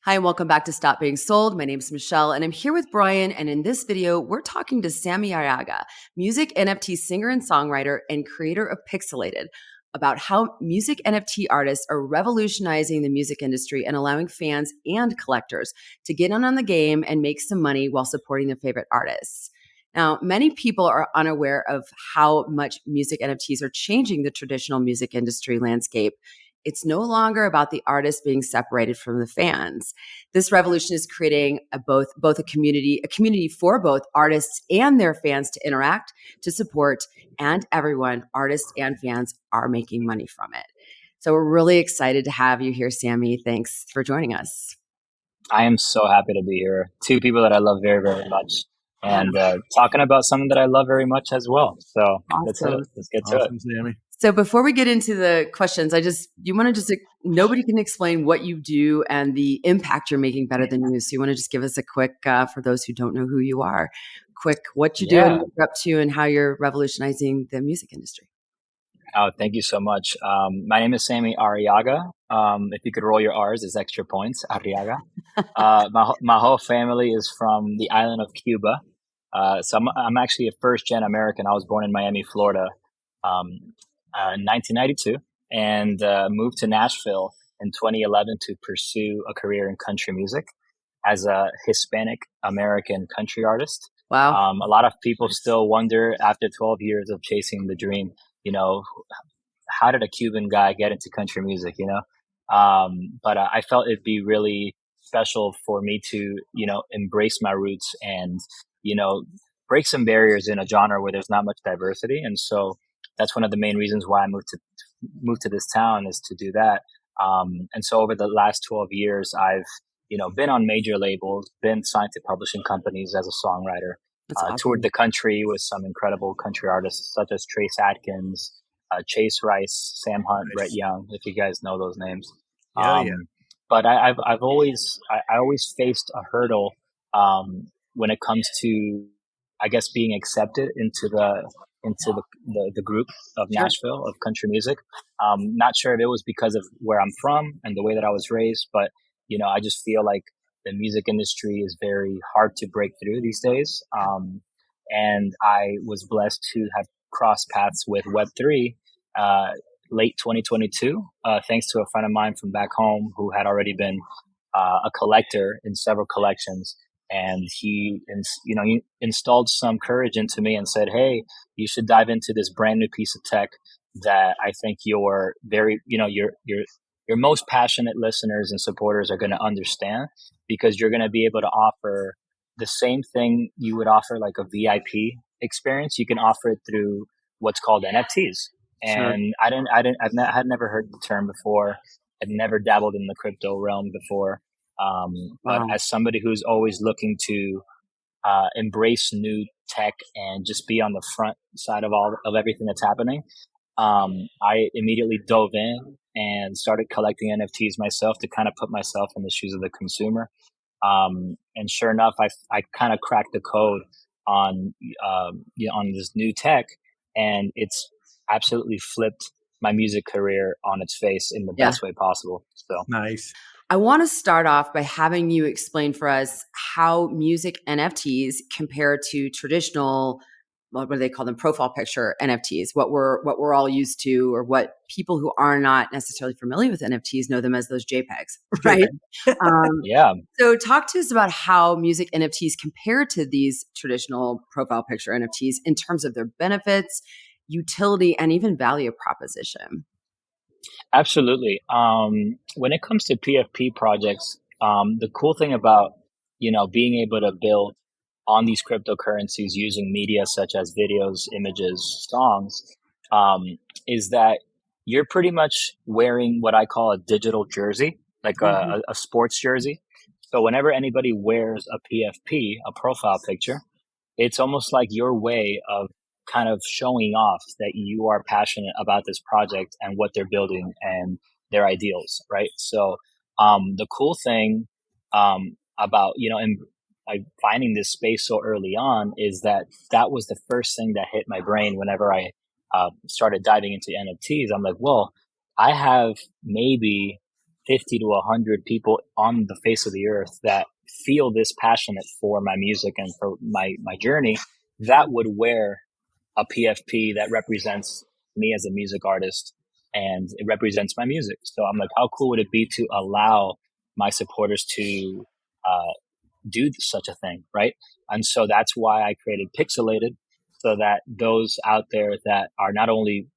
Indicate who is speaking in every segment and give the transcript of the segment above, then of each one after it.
Speaker 1: Hi, and welcome back to Stop Being Sold. My name is Michelle, and I'm here with Brian. And in this video, we're talking to Sammy Arriaga, music NFT singer and songwriter and creator of PIXELATED, about how music NFT artists are revolutionizing the music industry and allowing fans and collectors to get in on the game and make some money while supporting their favorite artists. Now, many people are unaware of how much music NFTs are changing the traditional music industry landscape. It's no longer about the artist being separated from the fans. This revolution is creating both a community for both artists and their fans to interact, to support, and everyone, artists and fans, are making money from it. So we're really excited to have you here, Sammy. Thanks for joining us.
Speaker 2: I am so happy to be here. Two people that I love very, very much, and talking about something that I love very much as well. So
Speaker 1: Awesome.
Speaker 2: let's get to it.
Speaker 3: Sammy.
Speaker 1: So before we get into the questions, nobody can explain what you do and the impact you're making better than you. So you want to just give us a quick, for those who don't know who you are, quick what you do and what you're up to and how you're revolutionizing the music industry.
Speaker 2: Oh, thank you so much. My name is Sammy Arriaga. If you could roll your R's, it's extra points. Arriaga. My whole family is from the island of Cuba. So I'm actually a first-gen American. I was born in Miami, Florida, in 1992, and moved to Nashville in 2011 to pursue a career in country music as a Hispanic American country artist.
Speaker 1: Wow.
Speaker 2: A lot of people still wonder after 12 years of chasing the dream, how did a Cuban guy get into country music, But I felt it'd be really special for me to, embrace my roots and, break some barriers in a genre where there's not much diversity. And so that's one of the main reasons why I moved to this town, is to do that. And so over the last 12 years, I've, been on major labels, been signed to publishing companies as a songwriter.
Speaker 1: Awesome.
Speaker 2: Toured the country with some incredible country artists such as Trace Adkins, Chase Rice, Sam Hunt, Brett Young, if you guys know those names. But I always faced a hurdle when it comes to, I guess, being accepted into the group of Nashville of country music. Not sure if it was because of where I'm from and the way that I was raised, but I just feel like the music industry is very hard to break through these days. And I was blessed to have crossed paths with Web3 late 2022, thanks to a friend of mine from back home who had already been a collector in several collections. And he installed some courage into me and said, "Hey, you should dive into this brand new piece of tech that I think your most passionate listeners and supporters are going to understand, because you're going to be able to offer the same thing you would offer like a VIP experience. You can offer it through what's called NFTs." And I had never heard the term before. I'd never dabbled in the crypto realm before. But as somebody who's always looking to embrace new tech and just be on the front side of everything that's happening, I immediately dove in and started collecting NFTs myself to kind of put myself in the shoes of the consumer. And sure enough, I kind of cracked the code on this new tech, and it's absolutely flipped my music career on its face in the best way possible. So
Speaker 3: nice.
Speaker 1: I want to start off by having you explain for us how music NFTs compare to traditional, what do they call them, profile picture NFTs, what we're all used to, or what people who are not necessarily familiar with NFTs know them as those JPEGs, right?
Speaker 2: Yeah.
Speaker 1: So talk to us about how music NFTs compare to these traditional profile picture NFTs in terms of their benefits, utility, and even value proposition.
Speaker 2: Absolutely. When it comes to PFP projects, the cool thing about, being able to build on these cryptocurrencies using media such as videos, images, songs, is that you're pretty much wearing what I call a digital jersey, like a sports jersey. So whenever anybody wears a PFP, a profile picture, it's almost like your way of kind of showing off that you are passionate about this project and what they're building and their ideals, right? So the cool thing about, finding this space so early on is that was the first thing that hit my brain whenever I started diving into NFTs. I'm like, well, I have maybe 50 to 100 people on the face of the earth that feel this passionate for my music and for my journey, that would wear a PFP that represents me as a music artist and it represents my music. So I'm like, how cool would it be to allow my supporters to do such a thing, right? And so that's why I created Pixelated, so that those out there that are not only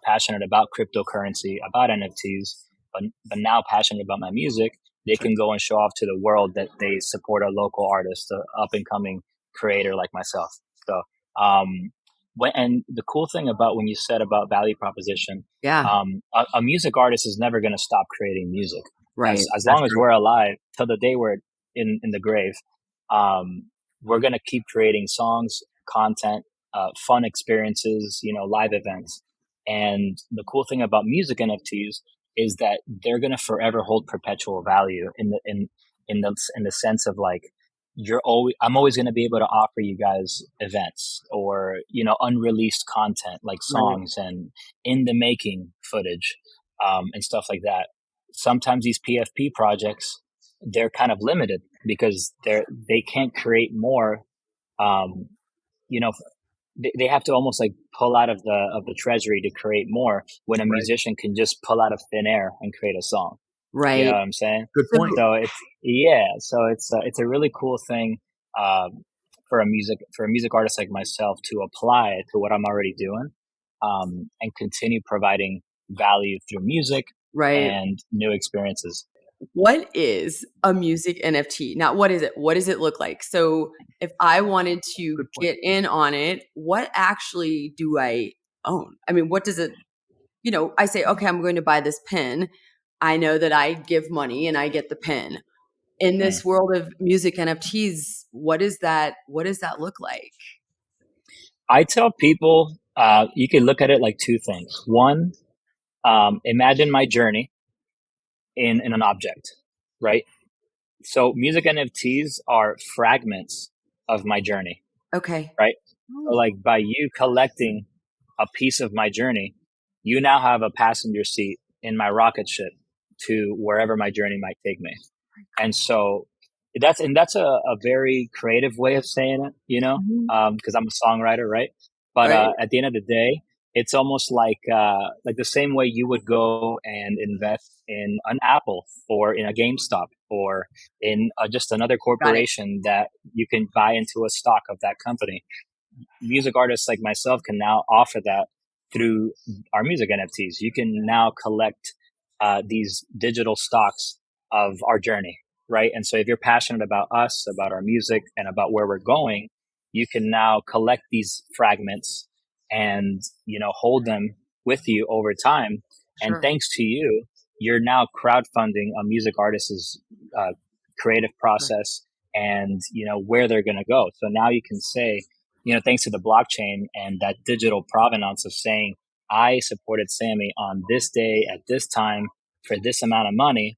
Speaker 2: passionate about cryptocurrency, about NFTs, but now passionate about my music, they can go and show off to the world that they support a local artist, an up and coming creator like myself. So, and the cool thing about when you said about value proposition,
Speaker 1: Yeah.
Speaker 2: A music artist is never going to stop creating music.
Speaker 1: Right.
Speaker 2: As long as we're alive till the day we're in the grave, we're going to keep creating songs, content, fun experiences, live events. And the cool thing about music NFTs is that they're going to forever hold perpetual value in the sense of like, I'm always going to be able to offer you guys events or, unreleased content like songs and in the making footage, and stuff like that. Sometimes these PFP projects, they're kind of limited because they can't create more. You know, they have to almost like pull out of the treasury to create more when a musician can just pull out of thin air and create a song.
Speaker 1: Right.
Speaker 2: You know what I'm saying?
Speaker 3: Good point.
Speaker 2: So it's a really cool thing for a music artist like myself to apply to what I'm already doing, and continue providing value through music and new experiences.
Speaker 1: What is a music NFT? Now, what is it? What does it look like? So if I wanted to get in on it, what actually do I own? I mean, what does it, I say, okay, I'm going to buy this pin. I know that I give money and I get the pin. In this world of music NFTs, what does that look like?
Speaker 2: I tell people, you can look at it like two things. One, imagine my journey in an object, right? So music NFTs are fragments of my journey.
Speaker 1: Okay.
Speaker 2: Right? So like by you collecting a piece of my journey, you now have a passenger seat in my rocket ship to wherever my journey might take me. And so that's a very creative way of saying it, because I'm a songwriter, right? But at the end of the day, it's almost like the same way you would go and invest in an Apple or in a GameStop or in just another corporation that you can buy into a stock of that company. Music artists like myself can now offer that through our music NFTs. You can now collect these digital stocks of our journey, right? And so if you're passionate about us, about our music, and about where we're going, you can now collect these fragments and, hold them with you over time. Sure. And thanks to you, you're now crowdfunding a music artist's creative process and, where they're going to go. So now you can say, thanks to the blockchain and that digital provenance of saying, I supported Sammy on this day at this time for this amount of money.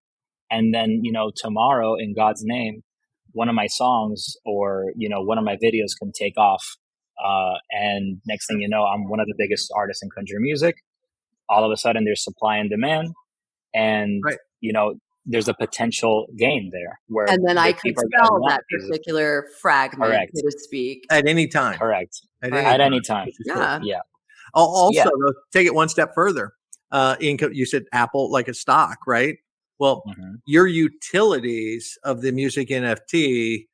Speaker 2: And then, tomorrow in God's name, one of my songs or, one of my videos can take off. And next thing you know, I'm one of the biggest artists in country music. All of a sudden there's supply and demand and, there's a potential gain there where
Speaker 1: and then I could sell that particular fragment, so to speak,
Speaker 3: at any time.
Speaker 2: Correct. At any time.
Speaker 1: Yeah.
Speaker 2: Yeah.
Speaker 3: Also, take it one step further. You said Apple, like a stock, right? Well, your utilities of the music NFT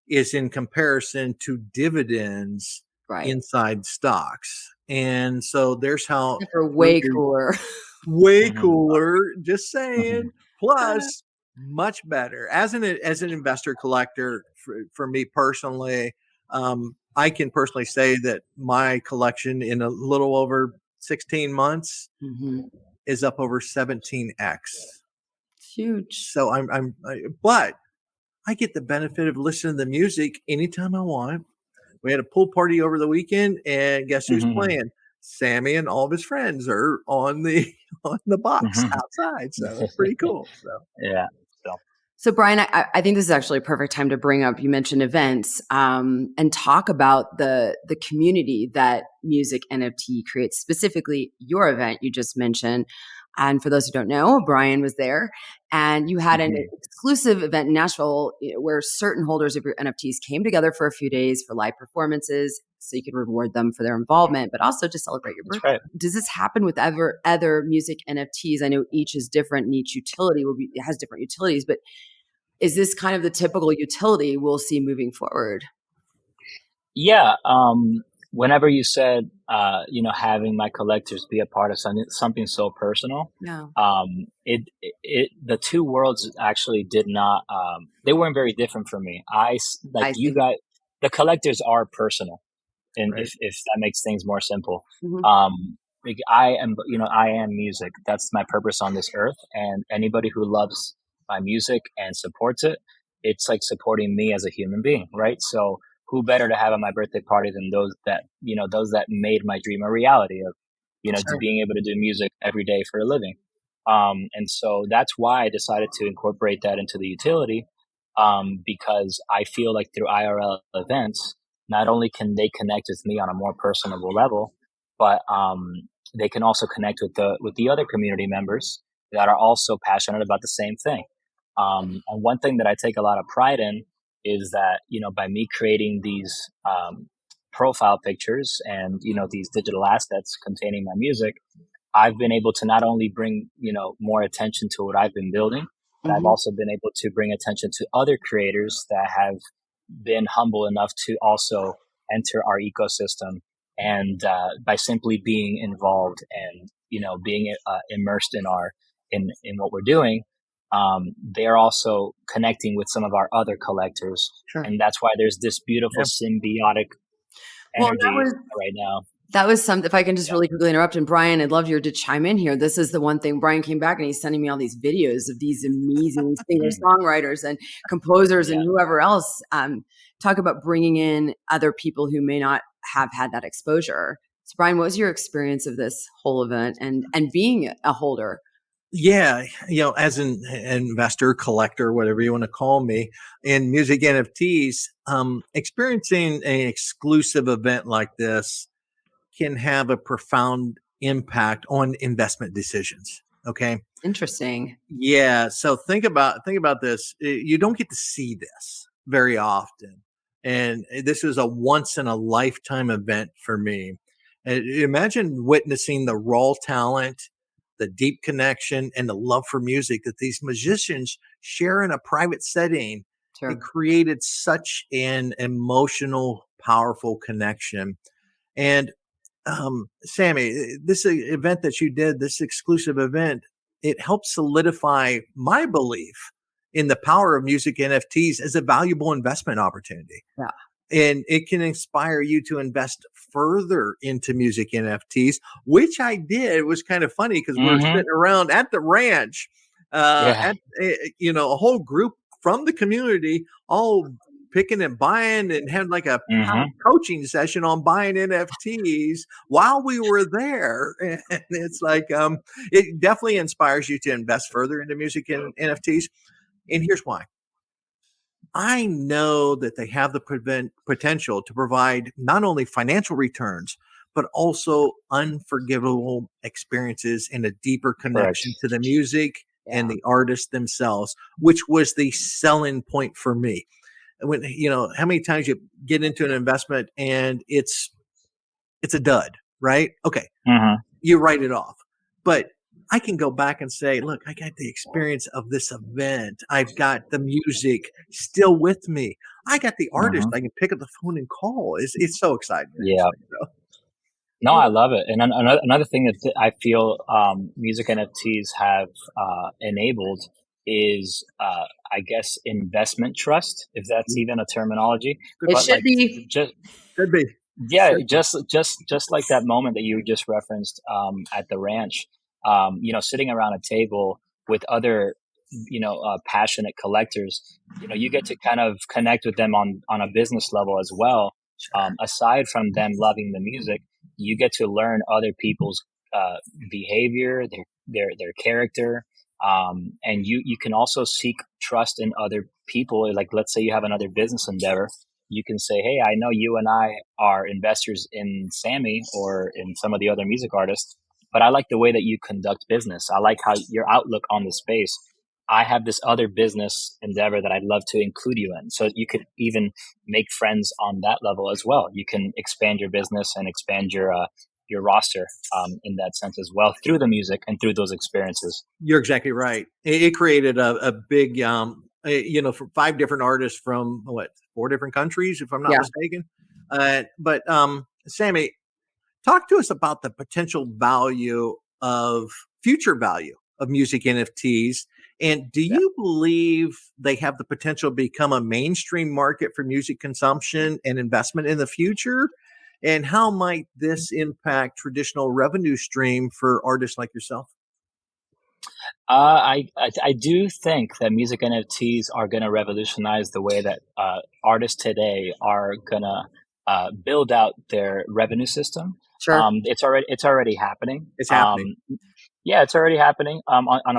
Speaker 3: is in comparison to dividends inside stocks. And so there's how
Speaker 1: way cooler.
Speaker 3: Way cooler. Just saying. Plus, much better as an investor collector. For me personally, I can personally say that my collection in a little over 16 months is up over 17x.
Speaker 1: It's huge.
Speaker 3: So but I get the benefit of listening to the music anytime I want. We had a pool party over the weekend, and guess who's playing? Sammy and all of his friends are on the box outside. So it's pretty cool. So
Speaker 2: yeah.
Speaker 1: So Brian, I think this is actually a perfect time to bring up, you mentioned events, and talk about the community that music NFT creates, specifically your event you just mentioned. And for those who don't know, Brian was there, and you had an exclusive event in Nashville where certain holders of your NFTs came together for a few days for live performances, so you could reward them for their involvement, but also to celebrate your birthday. Right. Does this happen with other music NFTs? I know each is different, and each utility has different utilities, but is this kind of the typical utility we'll see moving forward?
Speaker 2: Yeah. Whenever you said, having my collectors be a part of something so personal, the two worlds actually did not, they weren't very different for me. You guys, the collectors are personal, and right. if that makes things more simple. I am music. That's my purpose on this earth, and anybody who loves my music and supports it, it's like supporting me as a human being, right? So who better to have at my birthday party than those that made my dream a reality of, sure. being able to do music every day for a living. And so that's why I decided to incorporate that into the utility, because I feel like through IRL events, not only can they connect with me on a more personable level, but they can also connect with the other community members that are also passionate about the same thing. And one thing that I take a lot of pride in is that, by me creating these profile pictures and, these digital assets containing my music, I've been able to not only bring, more attention to what I've been building, but I've also been able to bring attention to other creators that have been humble enough to also enter our ecosystem. And by simply being involved and, being immersed in in what we're doing, they're also connecting with some of our other collectors. Sure. And that's why there's this beautiful symbiotic energy right now.
Speaker 1: That was something, if I can just really quickly interrupt, and Brian, I'd love you to chime in here. This is the one thing. Brian came back and he's sending me all these videos of these amazing singer-songwriters and composers and whoever else. Talk about bringing in other people who may not have had that exposure. So Brian, what was your experience of this whole event and being a holder?
Speaker 3: Yeah, as an investor, collector, whatever you want to call me, in music NFTs, experiencing an exclusive event like this can have a profound impact on investment decisions. Okay.
Speaker 1: Interesting.
Speaker 3: Yeah. So think about this. You don't get to see this very often. And this was a once in a lifetime event for me. Imagine witnessing the raw talent, the deep connection, and the love for music that these musicians share in a private setting. Sure. It created such an emotional, powerful connection. And Sammy, this event that you did, this exclusive event, it helped solidify my belief in the power of music NFTs as a valuable investment opportunity. Yeah. And it can inspire you to invest further into music NFTs, which I did. It was kind of funny because we were sitting around at the ranch, a whole group from the community, all picking and buying, and had like a coaching session on buying NFTs while we were there. And it's like, it definitely inspires you to invest further into music and NFTs. And here's why. I know that they have the potential to provide not only financial returns, but also unforgivable experiences and a deeper connection to the music and the artists themselves, which was the selling point for me. When, how many times you get into an investment and it's a dud, right? Okay. You write it off, but I can go back and say, look, I got the experience of this event. I've got the music still with me. I got the artist. I can pick up the phone and call. It's so exciting.
Speaker 2: Yeah. No, I love it. And another thing that I feel music NFTs have enabled is, I guess, investment trust, if that's even a terminology.
Speaker 1: It should be.
Speaker 3: Could be.
Speaker 2: Yeah, just like that moment that you just referenced at the ranch. Sitting around a table with other, passionate collectors, you get to kind of connect with them on a business level as well. Aside from them loving the music, you get to learn other people's behavior, their character, and you can also seek trust in other people. Like, let's say you have another business endeavor. You can say, hey, I know you and I are investors in Sammy or in some of the other music artists. but I like the way that you conduct business. I like how your outlook on the space. I have this other business endeavor that I'd love to include you in. So you could even make friends on that level as well. You can expand your business and expand your roster in that sense as well through the music and through those experiences.
Speaker 3: You're exactly right. It created a big, for 5 different artists from 4 different countries, if I'm not mistaken. But Sammy, talk to us about the potential future value of music NFTs. And do you believe they have the potential to become a mainstream market for music consumption and investment in the future? And how might this impact traditional revenue stream for artists like yourself?
Speaker 2: I do think that music NFTs are going to revolutionize the way that artists today are going to build out their revenue system.
Speaker 1: Sure.
Speaker 2: It's already happening.
Speaker 3: It's happening.
Speaker 2: Yeah, it's already happening on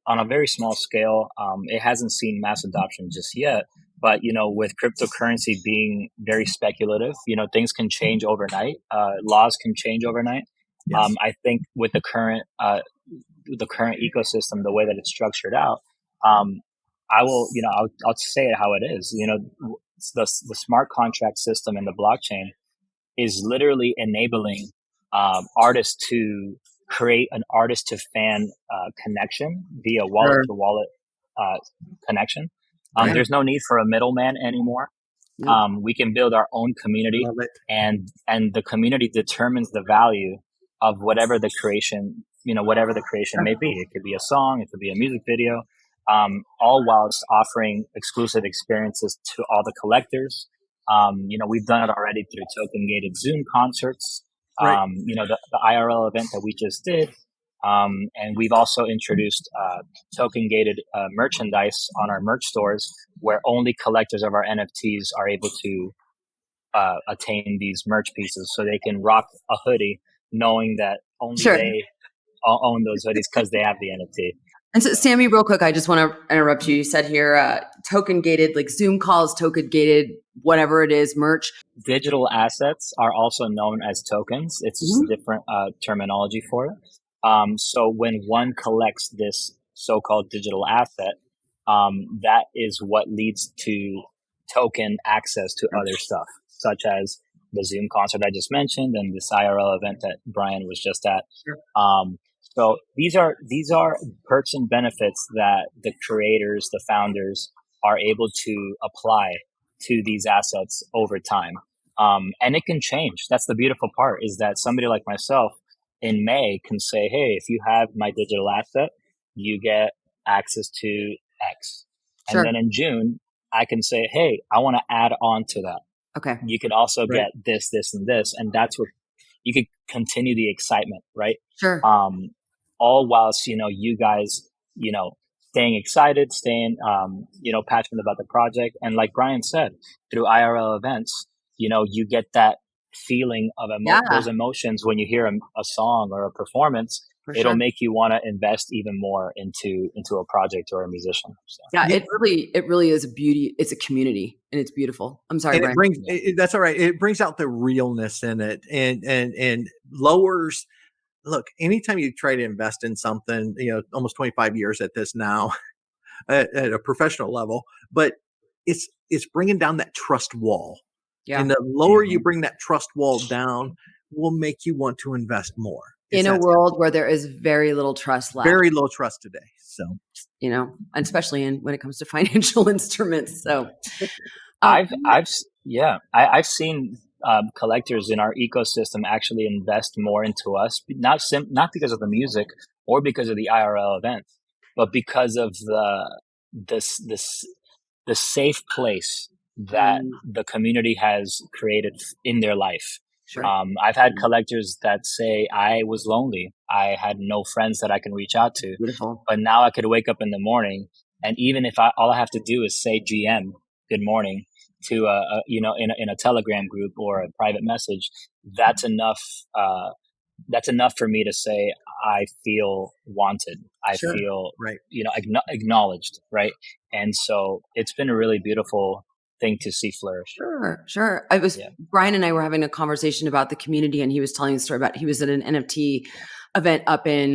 Speaker 2: a very small scale. It hasn't seen mass adoption just yet, but with cryptocurrency being very speculative, things can change overnight. Laws can change overnight. Yes. I think with the current ecosystem, the way that it's structured out, I'll say it how it is. The smart contract system in the blockchain is literally enabling artists to create an artist to fan connection via wallet to wallet connection. There's no need for a middleman anymore. We can build our own community, and the community determines the value of whatever the creation may be. It could be a song, it could be a music video, all whilst offering exclusive experiences to all the collectors. We've done it already through token gated Zoom concerts. The IRL event that we just did. And we've also introduced token gated merchandise on our merch stores, where only collectors of our NFTs are able to attain these merch pieces, so they can rock a hoodie knowing that only they own those hoodies because they have the NFT.
Speaker 1: And so, Sammy, real quick, I just want to interrupt you. You said here, token gated, like Zoom calls, token gated, whatever it is, merch.
Speaker 2: Digital assets are also known as tokens. It's just a different terminology for it. So when one collects this so-called digital asset, that is what leads to token access to other stuff, such as the Zoom concert I just mentioned and this IRL event that Brian was just at. So these are perks and benefits that the creators, the founders, are able to apply to these assets over time. And it can change. That's the beautiful part, is that somebody like myself in May can say, hey, if you have my digital asset, you get access to X. And then in June, I can say, hey, I want to add on to that.
Speaker 1: Okay.
Speaker 2: You could also get this, this, and this. And that's what you could continue the excitement, right?
Speaker 1: Sure.
Speaker 2: All whilst, you guys, staying excited, staying, passionate about the project. And like Brian said, through IRL events, you get that feeling of those emotions when you hear a song or a performance. It'll make you want to invest even more into a project or a musician. So.
Speaker 1: Yeah, it really is a beauty. It's a community, and it's beautiful. I'm sorry,
Speaker 3: and
Speaker 1: Brian.
Speaker 3: That's all right. It brings out the realness in it, and lowers. Look, anytime you try to invest in something, almost 25 years at this now, at a professional level, but it's bringing down that trust wall. Yeah. And the lower you bring that trust wall down, will make you want to invest more.
Speaker 1: In a world where there is very little trust left.
Speaker 3: Very low trust today. So,
Speaker 1: and especially when it comes to financial instruments. So
Speaker 2: I've seen collectors in our ecosystem actually invest more into us, not because of the music or because of the IRL events, but because of the safe place that the community has created in their life.
Speaker 1: Sure.
Speaker 2: I've had collectors that say, I was lonely. I had no friends that I can reach out to.
Speaker 1: Beautiful.
Speaker 2: But now I could wake up in the morning, and even if all I have to do is say GM, good morning, to in a Telegram group or a private message, that's enough. That's enough for me to say I feel wanted. I feel acknowledged, right? And so it's been a really beautiful thing to see flourish.
Speaker 1: Sure. Brian and I were having a conversation about the community, and he was telling a story about he was at an NFT event up in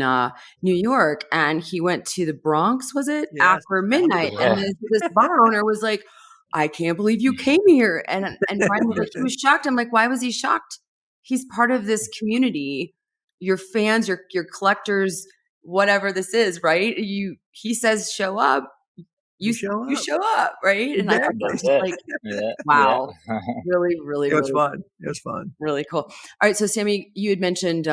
Speaker 1: New York, and he went to the Bronx, was it,
Speaker 3: Yes,
Speaker 1: after
Speaker 3: after
Speaker 1: midnight, and
Speaker 2: Yeah.
Speaker 1: this bar owner was like, "I can't believe you came here," and Brian was like, he was shocked. I'm like, why was he shocked? He's part of this community. Your fans, your collectors, whatever this is, right? He says show up,
Speaker 3: you show
Speaker 1: you
Speaker 3: up.
Speaker 1: show up, right? And I
Speaker 3: Exactly.
Speaker 1: was
Speaker 2: That's it.
Speaker 1: like,
Speaker 2: Yeah. Yeah.
Speaker 1: wow, really, really,
Speaker 3: It was
Speaker 1: really,
Speaker 3: fun. It was fun.
Speaker 1: really cool. All right, so Sammy, you had mentioned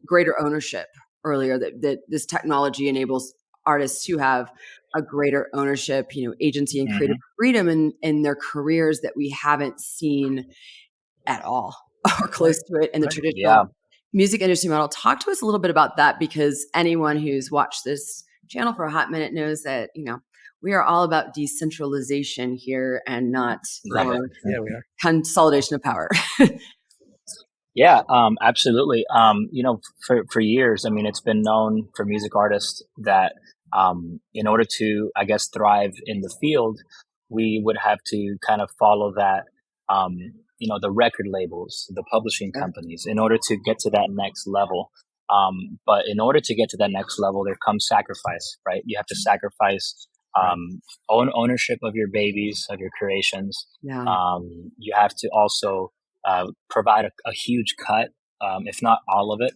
Speaker 1: greater ownership earlier, that this technology enables artists to have a greater ownership, agency and creative
Speaker 2: Hmm.
Speaker 1: freedom in their careers that we haven't seen at all or
Speaker 3: Right.
Speaker 1: close to it in the
Speaker 3: Right.
Speaker 1: traditional
Speaker 2: Yeah.
Speaker 1: music industry model. Talk to us a little bit about that, because anyone who's watched this channel for a hot minute knows that, we are all about decentralization here and not
Speaker 2: Love it.
Speaker 3: Yeah, we are.
Speaker 1: consolidation of power.
Speaker 2: Yeah, absolutely. For years, I mean, it's been known for music artists that in order to, I guess, thrive in the field, we would have to kind of follow that, um, the record labels, the publishing
Speaker 3: Yeah.
Speaker 2: companies, in order to get to that next level. But in order to get to that next level, there comes sacrifice, right? You have to sacrifice
Speaker 3: Right.
Speaker 2: ownership of your babies, of your creations.
Speaker 1: Yeah.
Speaker 2: You have to also provide a huge cut, if not all of it,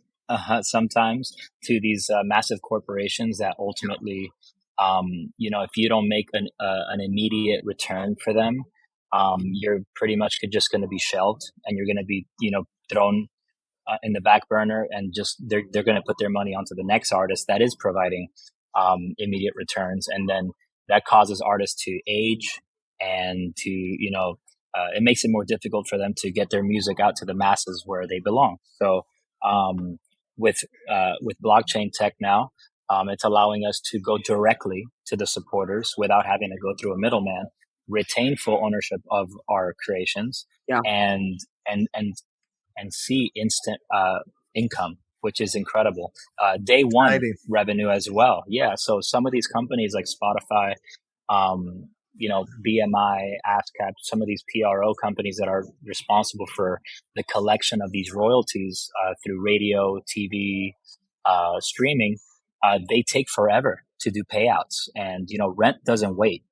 Speaker 2: sometimes to these massive corporations that ultimately, if you don't make an immediate return for them, you're pretty much just going to be shelved, and you're going to be, thrown in the back burner, and just they're going to put their money onto the next artist that is providing immediate returns, and then that causes artists to age and to it makes it more difficult for them to get their music out to the masses where they belong. So um, with blockchain tech now, it's allowing us to go directly to the supporters without having to go through a middleman, retain full ownership of our creations,
Speaker 1: Yeah.
Speaker 2: and and and and see instant income, which is incredible. Day one
Speaker 3: Exciting.
Speaker 2: revenue as well. Yeah. So some of these companies like Spotify, BMI, ASCAP, some of these PRO companies that are responsible for the collection of these royalties through radio, TV, streaming, they take forever to do payouts. And, rent doesn't wait.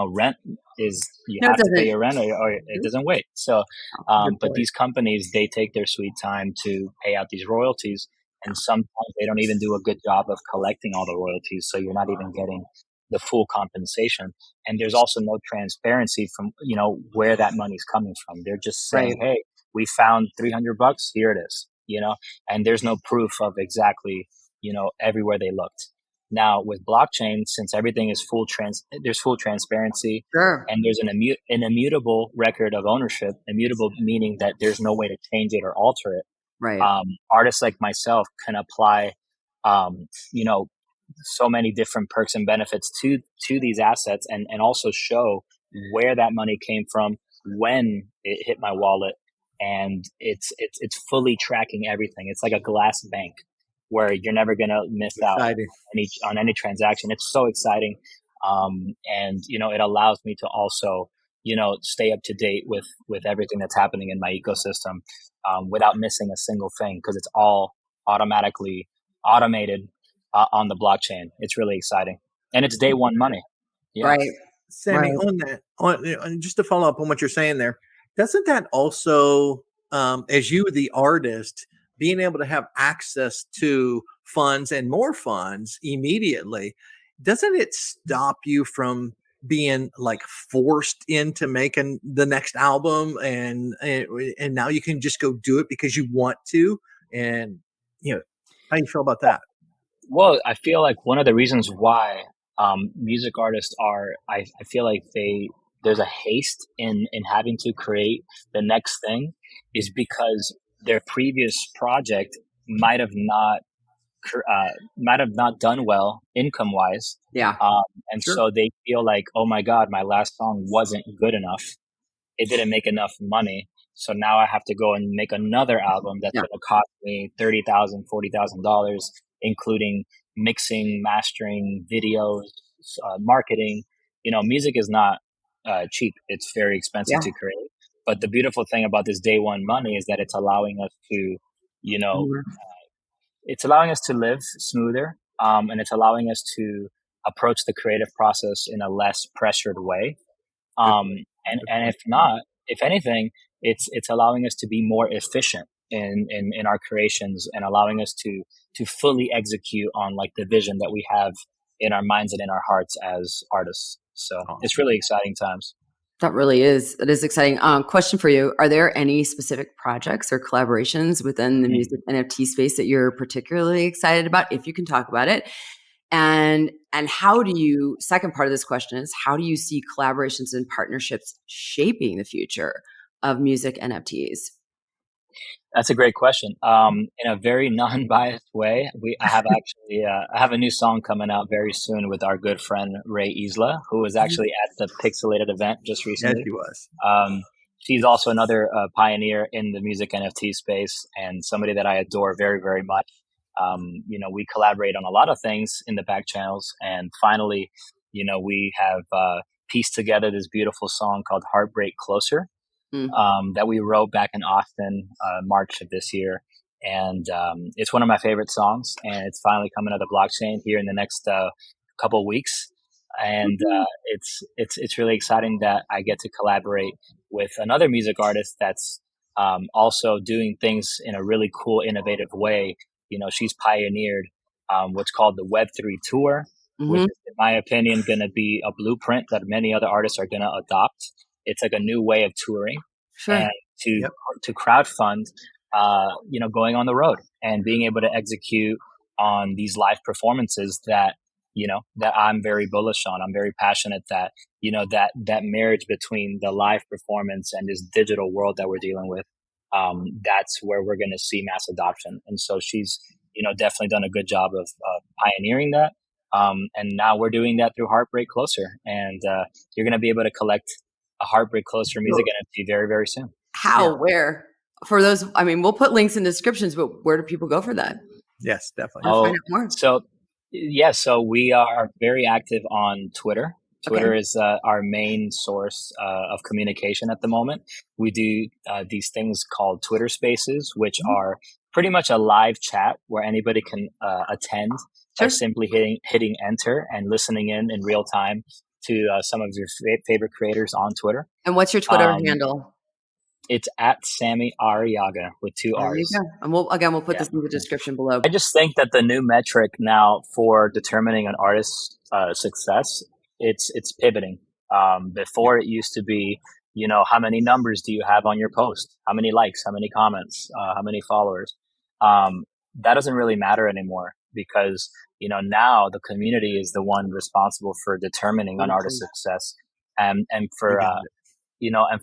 Speaker 2: Rent is, you
Speaker 1: No, it
Speaker 2: have to pay
Speaker 1: doesn't.
Speaker 2: your rent, or it doesn't wait. So,
Speaker 3: Good
Speaker 2: but
Speaker 3: point.
Speaker 2: these companies, they take their sweet time to pay out these royalties. And sometimes they don't even do a good job of collecting all the royalties. So you're not even getting the full compensation. And there's also no transparency from, where that money's coming from. They're just
Speaker 1: Right.
Speaker 2: saying, hey, we found $300, here it is, and there's no proof of exactly, everywhere they looked. Now with blockchain, since everything is there's full transparency,
Speaker 1: Sure.
Speaker 2: and there's an immutable record of ownership, immutable meaning that there's no way to change it or alter it.
Speaker 1: Right.
Speaker 2: Artists like myself can apply, um, you know, so many different perks and benefits to these assets, and also show where that money came from, when it hit my wallet, and it's fully tracking everything. It's like a glass bank where you're never gonna miss out
Speaker 3: Exciting.
Speaker 2: on any transaction. It's so exciting, and it allows me to also stay up to date with everything that's happening in my ecosystem, without missing a single thing, because it's all automatically automated on the blockchain. It's really exciting, and it's day one money. Yeah.
Speaker 1: Right.
Speaker 3: Sammy,
Speaker 1: Right.
Speaker 3: on that, just to follow up on what you're saying there, doesn't that also, as you, the artist, being able to have access to funds and more funds immediately, doesn't it stop you from being like forced into making the next album, and now you can just go do it because you want to? And how you feel about that?
Speaker 2: Well, I feel like one of the reasons why music artists are, I feel like there's a haste in having to create the next thing, is because their previous project might have not done well income wise.
Speaker 1: Yeah.
Speaker 2: And
Speaker 3: Sure.
Speaker 2: so they feel like, oh my God, my last song wasn't good enough. It didn't make enough money. So now I have to go and make another album that's
Speaker 1: Yeah.
Speaker 2: going to cost me $30,000, $40,000, including mixing, mastering, videos, marketing. Music is not cheap. It's very expensive
Speaker 1: Yeah.
Speaker 2: to create. But the beautiful thing about this day one money is that it's allowing us to, you know,
Speaker 1: Mhm.
Speaker 2: it's allowing us to live smoother, and it's allowing us to approach the creative process in a less pressured way. And if anything, it's allowing us to be more efficient in our creations, and allowing us to fully execute on like the vision that we have in our minds and in our hearts as artists. So it's really exciting times.
Speaker 1: That really is. That is exciting. Question for you. Are there any specific projects or collaborations within the music NFT space that you're particularly excited about, if you can talk about it? And how do you, second part of this question is, how do you see collaborations and partnerships shaping the future of music NFTs?
Speaker 2: That's a great question. In a very non-biased way, I have a new song coming out very soon with our good friend Ray Isla, who was actually at the PIXELATED event just recently.
Speaker 3: Yes, he was.
Speaker 2: She's also another pioneer in the music NFT space, and somebody that I adore very, very much. We collaborate on a lot of things in the back channels, and finally, we have pieced together this beautiful song called "Heartbreak Closer." That we wrote back in Austin, March of this year. And it's one of my favorite songs, and it's finally coming to the blockchain here in the next couple of weeks. And it's really exciting that I get to collaborate with another music artist that's also doing things in a really cool, innovative way. She's pioneered what's called the Web3 Tour, which is, in my opinion, going to be a blueprint that many other artists are going to adopt. It's like a new way of touring, and to crowdfund, going on the road and being able to execute on these live performances that I'm very bullish on. I'm very passionate that, that marriage between the live performance and this digital world that we're dealing with, that's where we're going to see mass adoption. And so she's, definitely done a good job of pioneering that. And now we're doing that through Heartbreak Closer, and you're going to be able to collect a Heartbreak Closer music NFT very, very soon.
Speaker 1: How? Where? For those, we'll put links in the descriptions, but where do people go for that?
Speaker 3: Yes, definitely.
Speaker 1: Find out more.
Speaker 2: So we are very active on Twitter. Twitter is our main source of communication at the moment. We do these things called Twitter Spaces, which are pretty much a live chat where anybody can attend by simply hitting enter and listening in real time to some of your favorite creators on Twitter.
Speaker 1: And what's your Twitter handle?
Speaker 2: It's at Sammy Arriaga with 2 R's.
Speaker 1: There you go. And we'll put this in the description below.
Speaker 2: I just think that the new metric now for determining an artist's success, it's pivoting. Before it used to be, how many numbers do you have on your post? How many likes? How many comments? How many followers? That doesn't really matter anymore, because now the community is the one responsible for determining an artist's success, and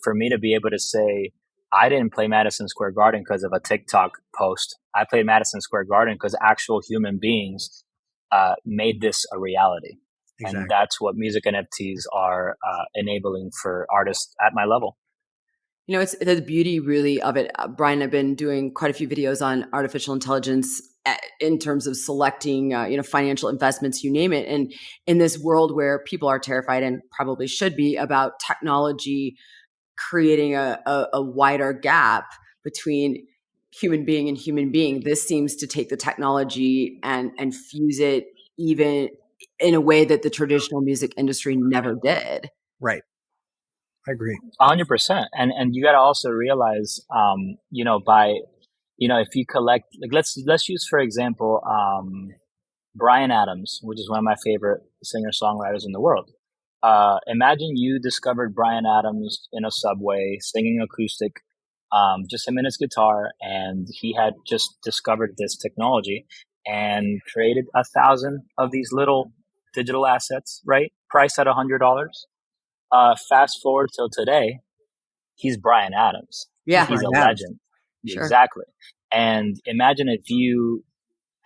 Speaker 2: for me to be able to say, I didn't play Madison Square Garden because of a TikTok post. I played Madison Square Garden because actual human beings made this a reality. Exactly. And that's what music NFTs are enabling for artists at my level.
Speaker 1: It's the beauty really of it. Brian, I've been doing quite a few videos on artificial intelligence in terms of selecting, financial investments, you name it. And in this world where people are terrified, and probably should be, about technology creating a wider gap between human being and human being, this seems to take the technology and fuse it even in a way that the traditional music industry never did.
Speaker 3: Right. I agree.
Speaker 2: 100%. And you got to also realize, if you collect, like, let's use, for example, Bryan Adams, which is one of my favorite singer-songwriters in the world. Imagine you discovered Bryan Adams in a subway singing acoustic, just him and his guitar, and he had just discovered this technology and created 1,000 of these little digital assets, right? Priced at $100. Fast forward till today, he's Bryan Adams.
Speaker 1: Yeah.
Speaker 2: He's a legend. Sure. Exactly. And imagine if you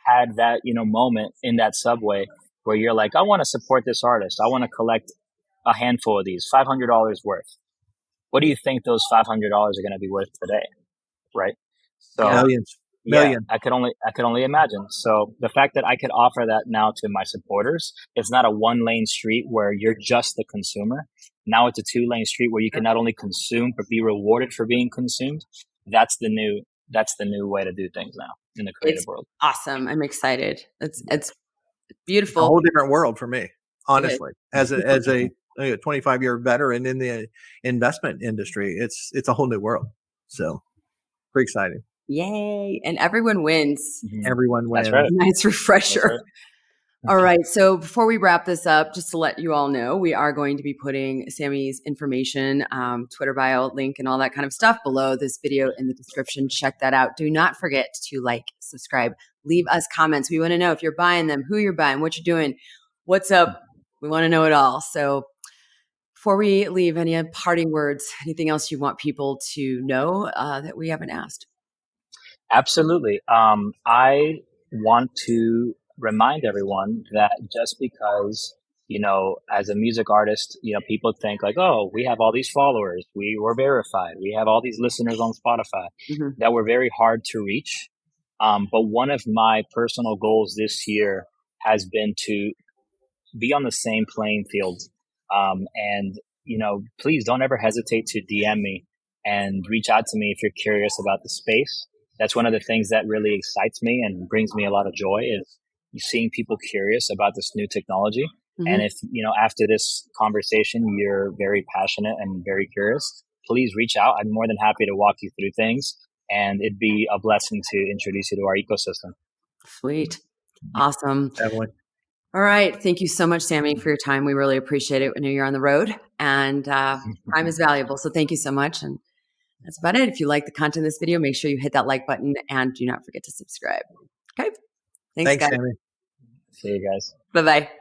Speaker 2: had that, moment in that subway where you're like, I want to support this artist. I want to collect a handful of these, $500 worth. What do you think those $500 are going to be worth today? Right. So
Speaker 3: millions.
Speaker 2: I could only imagine. So the fact that I could offer that now to my supporters, it's not a 1-lane street where you're just the consumer. Now it's a 2-lane street where you can not only consume, but be rewarded for being consumed. That's the new way to do things now. in the creative
Speaker 1: It's
Speaker 2: world.
Speaker 1: awesome. I'm excited. It's
Speaker 3: A
Speaker 1: beautiful.
Speaker 3: whole different world for me, honestly. As a 25-year veteran in the investment industry, it's a whole new world. So pretty exciting.
Speaker 1: Yay. And everyone wins.
Speaker 3: Everyone wins.
Speaker 2: That's right.
Speaker 1: Nice refresher.
Speaker 2: That's right.
Speaker 1: All right. So before we wrap this up, just to let you all know, we are going to be putting Sammy's information, Twitter bio link and all that kind of stuff below this video in the description. Check that out. Do not forget to like, subscribe, leave us comments. We want to know if you're buying them, who you're buying, what you're doing, what's up. We want to know it all. So before we leave, any parting words, anything else you want people to know that we haven't asked?
Speaker 2: Absolutely. I want to remind everyone that just because, as a music artist, people think like, oh, we have all these followers, we're verified, we have all these listeners on Spotify, that we're very hard to reach. But one of my personal goals this year has been to be on the same playing field. And, please don't ever hesitate to DM me and reach out to me if you're curious about the space. That's one of the things that really excites me and brings me a lot of joy is seeing people curious about this new technology. And if, after this conversation, you're very passionate and very curious, please reach out. I'm more than happy to walk you through things. And it'd be a blessing to introduce you to our ecosystem.
Speaker 1: Sweet. Awesome.
Speaker 3: Definitely.
Speaker 1: All right. Thank you so much, Sammy, for your time. We really appreciate it. I know you're on the road and time is valuable. So thank you so much. And that's about it. If you like the content of this video, make sure you hit that like button and do not forget to subscribe. Okay. Thanks guys.
Speaker 3: Sammy.
Speaker 2: See you guys.
Speaker 1: Bye-bye.